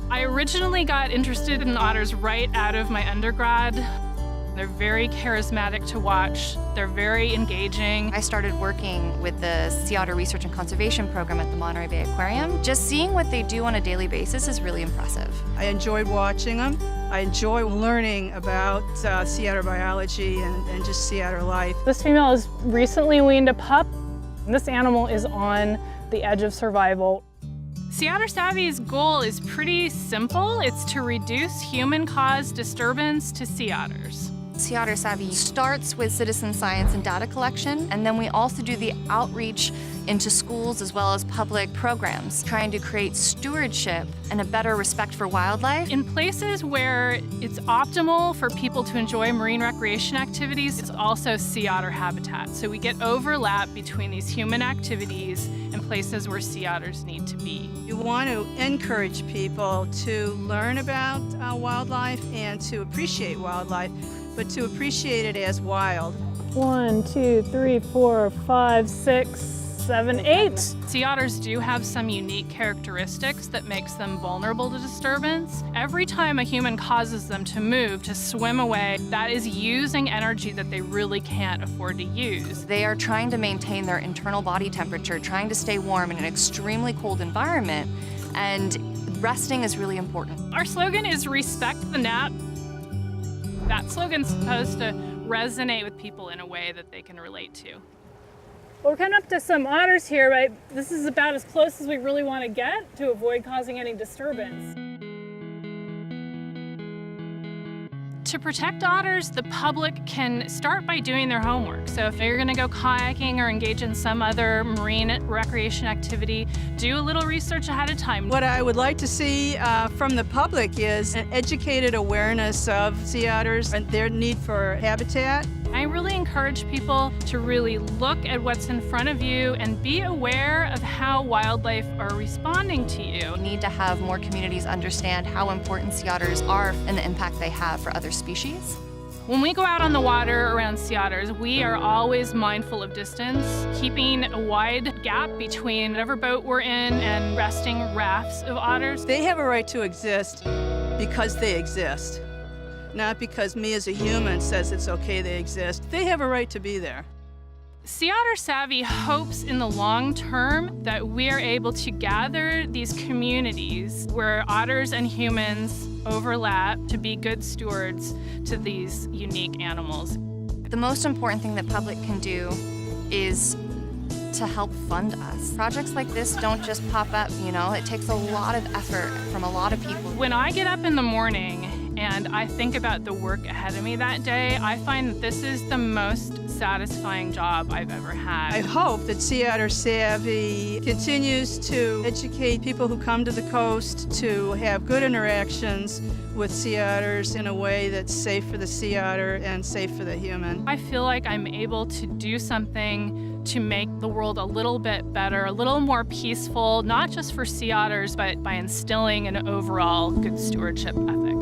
I originally got interested in otters right out of my undergrad. They're very charismatic to watch. They're very engaging. I started working with the Sea Otter Research and Conservation Program at the Monterey Bay Aquarium. Just seeing what they do on a daily basis is really impressive. I enjoyed watching them. I enjoy learning about sea otter biology and just sea otter life. This female has recently weaned a pup. This animal is on the edge of survival. Sea Otter Savvy's goal is pretty simple. It's to reduce human-caused disturbance to sea otters. Sea Otter Savvy starts with citizen science and data collection, and then we also do the outreach into schools as well as public programs, trying to create stewardship and a better respect for wildlife. In places where it's optimal for people to enjoy marine recreation activities, it's also sea otter habitat. So we get overlap between these human activities and places where sea otters need to be. You want to encourage people to learn about wildlife and to appreciate wildlife, but to appreciate it as wild. 1, 2, 3, 4, 5, 6, 7, 8. Sea otters do have some unique characteristics that makes them vulnerable to disturbance. Every time a human causes them to move, to swim away, that is using energy that they really can't afford to use. They are trying to maintain their internal body temperature, trying to stay warm in an extremely cold environment, and resting is really important. Our slogan is respect the nap. That slogan's supposed to resonate with people in a way that they can relate to. Well, we're coming up to some otters here, but this is about as close as we really want to get to avoid causing any disturbance. To protect otters, the public can start by doing their homework. So if you're going to go kayaking or engage in some other marine recreation activity, do a little research ahead of time. What I would like to see from the public is an educated awareness of sea otters and their need for habitat. I really encourage people to really look at what's in front of you and be aware of how wildlife are responding to you. We need to have more communities understand how important sea otters are and the impact they have for other species. When we go out on the water around sea otters, we are always mindful of distance, keeping a wide gap between whatever boat we're in and resting rafts of otters. They have a right to exist because they exist, not because me as a human says it's okay they exist. They have a right to be there. Sea Otter Savvy hopes in the long term that we are able to gather these communities where otters and humans overlap to be good stewards to these unique animals. The most important thing that public can do is to help fund us. Projects like this don't just pop up, you know, it takes a lot of effort from a lot of people. When I get up in the morning and I think about the work ahead of me that day, I find that this is the most satisfying job I've ever had. I hope that Sea Otter Savvy continues to educate people who come to the coast to have good interactions with sea otters in a way that's safe for the sea otter and safe for the human. I feel like I'm able to do something to make the world a little bit better, a little more peaceful, not just for sea otters, but by instilling an overall good stewardship ethic.